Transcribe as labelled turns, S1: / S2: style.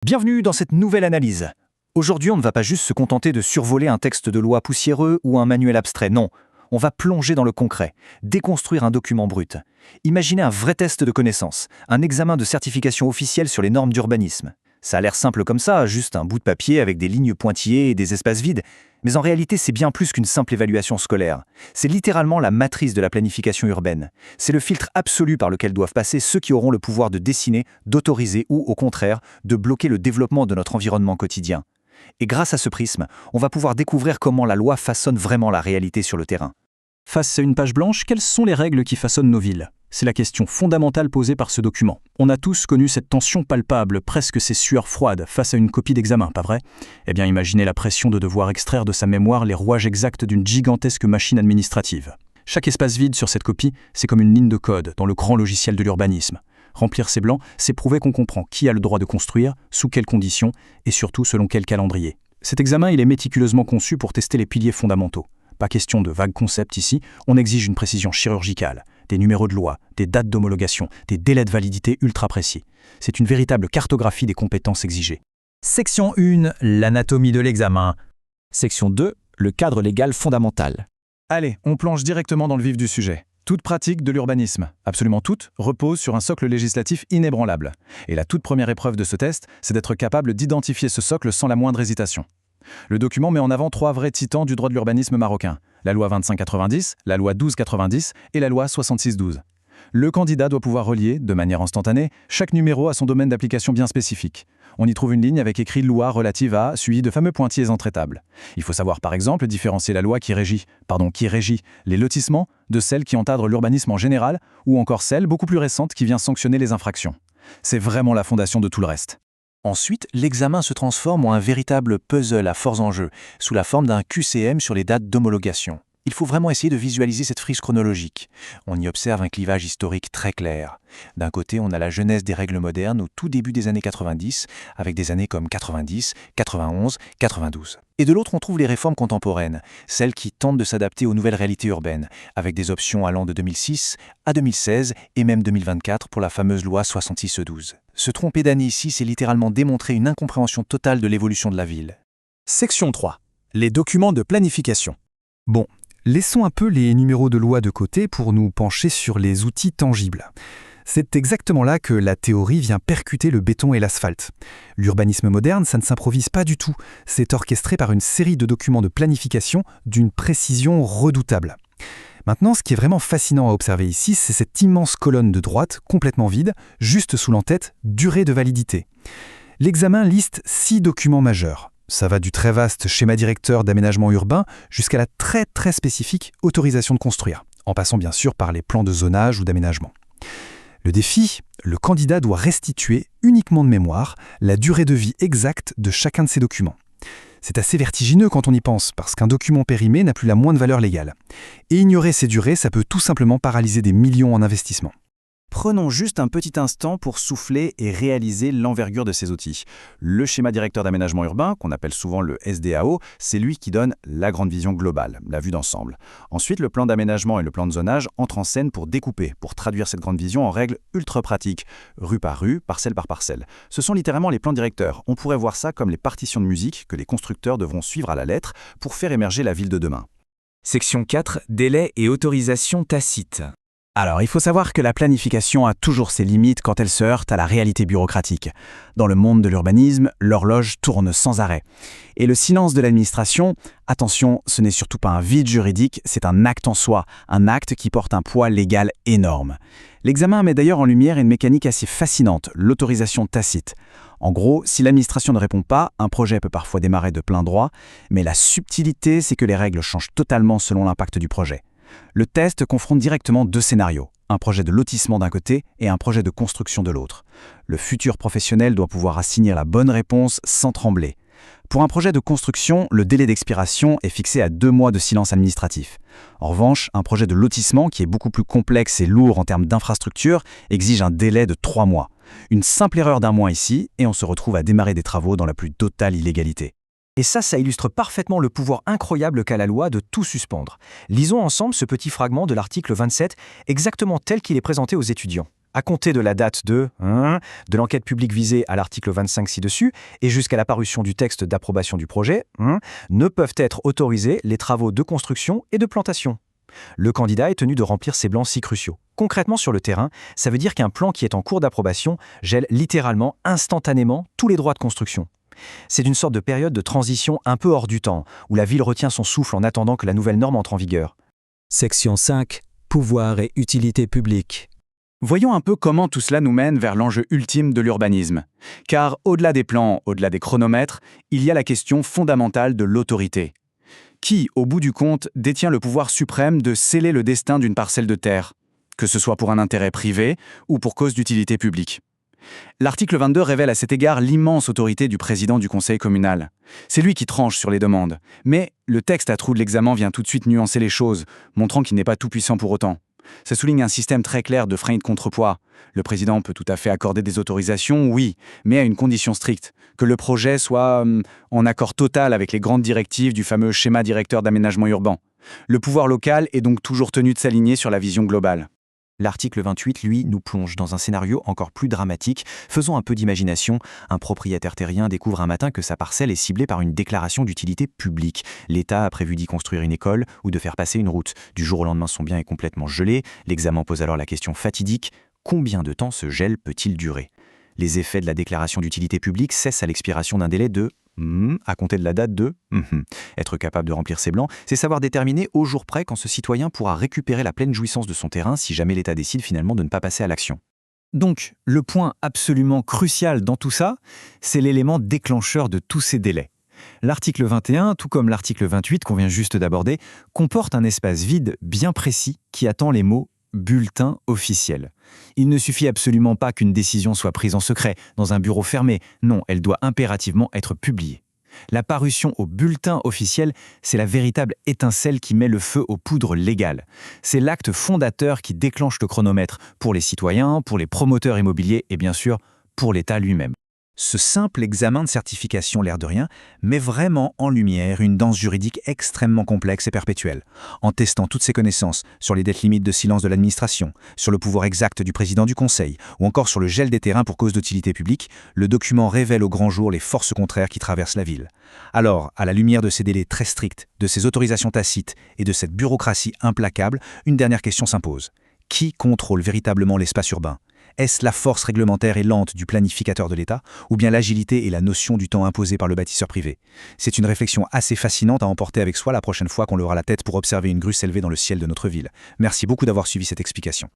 S1: Bienvenue dans cette nouvelle analyse. Aujourd'hui, on ne va pas juste se contenter de survoler un texte de loi poussiéreux ou un manuel abstrait, non. On va plonger dans le concret, déconstruire un document brut. Imaginez un vrai test de connaissances, un examen de certification officielle sur les normes d'urbanisme. Ça a l'air simple comme ça, juste un bout de papier avec des lignes pointillées et des espaces vides. Mais en réalité, c'est bien plus qu'une simple évaluation scolaire. C'est littéralement la matrice de la planification urbaine. C'est le filtre absolu par lequel doivent passer ceux qui auront le pouvoir de dessiner, d'autoriser ou, au contraire, de bloquer le développement de notre environnement quotidien. Et grâce à ce prisme, on va pouvoir découvrir comment la loi façonne vraiment la réalité sur le terrain.
S2: Face à une page blanche, quelles sont les règles qui façonnent nos villes? C'est la question fondamentale posée par ce document. On a tous connu cette tension palpable, presque ces sueurs froides, face à une copie d'examen, pas vrai? Eh bien, imaginez la pression de devoir extraire de sa mémoire les rouages exacts d'une gigantesque machine administrative. Chaque espace vide sur cette copie, c'est comme une ligne de code dans le grand logiciel de l'urbanisme. Remplir ces blancs, c'est prouver qu'on comprend qui a le droit de construire, sous quelles conditions, et surtout selon quel calendrier. Cet examen, il est méticuleusement conçu pour tester les piliers fondamentaux. Pas question de vagues concepts ici, on exige une précision chirurgicale, des numéros de loi, des dates d'homologation, des délais de validité ultra précis. C'est une véritable cartographie des compétences exigées.
S3: Section 1, l'anatomie de l'examen. Section 2, le cadre légal fondamental.
S1: Allez, on plonge directement dans le vif du sujet. Toute pratique de l'urbanisme, absolument toute, repose sur un socle législatif inébranlable. Et la toute première épreuve de ce test, c'est d'être capable d'identifier ce socle sans la moindre hésitation. Le document met en avant 3 vrais titans du droit de l'urbanisme marocain, la loi 2590, la loi 1290 et la loi 6612. Le candidat doit pouvoir relier, de manière instantanée, chaque numéro à son domaine d'application bien spécifique. On y trouve une ligne avec écrit « loi relative à » suivie de fameux pointillés intraitables. Il faut savoir par exemple différencier la loi qui régit les lotissements de celle qui encadre l'urbanisme en général ou encore celle beaucoup plus récente qui vient sanctionner les infractions. C'est vraiment la fondation de tout le reste.
S4: Ensuite, l'examen se transforme en un véritable puzzle à forts enjeux, sous la forme d'un QCM sur les dates d'homologation. Il faut vraiment essayer de visualiser cette frise chronologique. On y observe un clivage historique très clair. D'un côté, on a la jeunesse des règles modernes au tout début des années 90, avec des années comme 90, 91, 92. Et de l'autre, on trouve les réformes contemporaines, celles qui tentent de s'adapter aux nouvelles réalités urbaines, avec des options allant de 2006 à 2016 et même 2024 pour la fameuse loi 6612. Se tromper d'année ici, c'est littéralement démontrer une incompréhension totale de l'évolution de la ville.
S3: Section 3, les documents de planification. Bon, laissons un peu les numéros de loi de côté pour nous pencher sur les outils tangibles. C'est exactement là que la théorie vient percuter le béton et l'asphalte. L'urbanisme moderne, ça ne s'improvise pas du tout. C'est orchestré par une série de documents de planification d'une précision redoutable. Maintenant, ce qui est vraiment fascinant à observer ici, c'est cette immense colonne de droite, complètement vide, juste sous l'entête « durée de validité ». L'examen liste 6 documents majeurs. Ça va du très vaste schéma directeur d'aménagement urbain jusqu'à la très spécifique autorisation de construire, en passant bien sûr par les plans de zonage ou d'aménagement. Le défi, le candidat doit restituer uniquement de mémoire la durée de vie exacte de chacun de ces documents. C'est assez vertigineux quand on y pense, parce qu'un document périmé n'a plus la moindre valeur légale. Et ignorer ces durées, ça peut tout simplement paralyser des millions en investissement.
S2: Prenons juste un petit instant pour souffler et réaliser l'envergure de ces outils. Le schéma directeur d'aménagement urbain, qu'on appelle souvent le SDAO, c'est lui qui donne la grande vision globale, la vue d'ensemble. Ensuite, le plan d'aménagement et le plan de zonage entrent en scène pour découper, pour traduire cette grande vision en règles ultra pratiques, rue par rue, parcelle par parcelle. Ce sont littéralement les plans directeurs. On pourrait voir ça comme les partitions de musique que les constructeurs devront suivre à la lettre pour faire émerger la ville de demain.
S3: Section 4, délais et autorisation tacite. Alors, il faut savoir que la planification a toujours ses limites quand elle se heurte à la réalité bureaucratique. Dans le monde de l'urbanisme, l'horloge tourne sans arrêt. Et le silence de l'administration, attention, ce n'est surtout pas un vide juridique, c'est un acte en soi, un acte qui porte un poids légal énorme. L'examen met d'ailleurs en lumière une mécanique assez fascinante, l'autorisation tacite. En gros, si l'administration ne répond pas, un projet peut parfois démarrer de plein droit, mais la subtilité, c'est que les règles changent totalement selon l'impact du projet. Le test confronte directement 2 scénarios, un projet de lotissement d'un côté et un projet de construction de l'autre. Le futur professionnel doit pouvoir assigner la bonne réponse sans trembler. Pour un projet de construction, le délai d'expiration est fixé à 2 mois de silence administratif. En revanche, un projet de lotissement, qui est beaucoup plus complexe et lourd en termes d'infrastructure, exige un délai de 3 mois. Une simple erreur d'1 mois ici, et on se retrouve à démarrer des travaux dans la plus totale illégalité.
S1: Et ça illustre parfaitement le pouvoir incroyable qu'a la loi de tout suspendre. Lisons ensemble ce petit fragment de l'article 27, exactement tel qu'il est présenté aux étudiants.
S3: À compter de la date de l'enquête publique visée à l'article 25 ci-dessus et jusqu'à la parution du texte d'approbation du projet, ne peuvent être autorisés les travaux de construction et de plantation. Le candidat est tenu de remplir ces blancs si cruciaux. Concrètement sur le terrain, ça veut dire qu'un plan qui est en cours d'approbation gèle littéralement, instantanément, tous les droits de construction. C'est une sorte de période de transition un peu hors du temps, où la ville retient son souffle en attendant que la nouvelle norme entre en vigueur.
S5: Section 5. Pouvoir et utilité publique.
S1: Voyons un peu comment tout cela nous mène vers l'enjeu ultime de l'urbanisme. Car au-delà des plans, au-delà des chronomètres, il y a la question fondamentale de l'autorité. Qui, au bout du compte, détient le pouvoir suprême de sceller le destin d'une parcelle de terre, que ce soit pour un intérêt privé ou pour cause d'utilité publique? L'article 22 révèle à cet égard l'immense autorité du président du conseil communal. C'est lui qui tranche sur les demandes. Mais le texte à trous de l'examen vient tout de suite nuancer les choses, montrant qu'il n'est pas tout-puissant pour autant. Ça souligne un système très clair de frein et de contrepoids. Le président peut tout à fait accorder des autorisations, oui, mais à une condition stricte, que le projet soit en accord total avec les grandes directives du fameux schéma directeur d'aménagement urbain. Le pouvoir local est donc toujours tenu de s'aligner sur la vision globale.
S3: L'article 28, lui, nous plonge dans un scénario encore plus dramatique. Faisons un peu d'imagination. Un propriétaire terrien découvre un matin que sa parcelle est ciblée par une déclaration d'utilité publique. L'État a prévu d'y construire une école ou de faire passer une route. Du jour au lendemain, son bien est complètement gelé. L'examen pose alors la question fatidique: combien de temps ce gel peut-il durer? Les effets de la déclaration d'utilité publique cessent à l'expiration d'un délai de à compter de la date de Être capable de remplir ses blancs, c'est savoir déterminer au jour près quand ce citoyen pourra récupérer la pleine jouissance de son terrain si jamais l'État décide finalement de ne pas passer à l'action.
S2: Donc, le point absolument crucial dans tout ça, c'est l'élément déclencheur de tous ces délais. L'article 21, tout comme l'article 28 qu'on vient juste d'aborder, comporte un espace vide bien précis qui attend les mots « bulletin officiel ». Il ne suffit absolument pas qu'une décision soit prise en secret, dans un bureau fermé. Non, elle doit impérativement être publiée. La parution au bulletin officiel, c'est la véritable étincelle qui met le feu aux poudres légales. C'est l'acte fondateur qui déclenche le chronomètre pour les citoyens, pour les promoteurs immobiliers et bien sûr pour l'État lui-même. Ce simple examen de certification, l'air de rien, met vraiment en lumière une danse juridique extrêmement complexe et perpétuelle. En testant toutes ses connaissances sur les dettes limites de silence de l'administration, sur le pouvoir exact du président du conseil, ou encore sur le gel des terrains pour cause d'utilité publique, le document révèle au grand jour les forces contraires qui traversent la ville. Alors, à la lumière de ces délais très stricts, de ces autorisations tacites et de cette bureaucratie implacable, une dernière question s'impose. Qui contrôle véritablement l'espace urbain ? Est-ce la force réglementaire et lente du planificateur de l'État, ou bien l'agilité et la notion du temps imposée par le bâtisseur privé? C'est une réflexion assez fascinante à emporter avec soi la prochaine fois qu'on lèvera la tête pour observer une grue s'élever dans le ciel de notre ville. Merci beaucoup d'avoir suivi cette explication.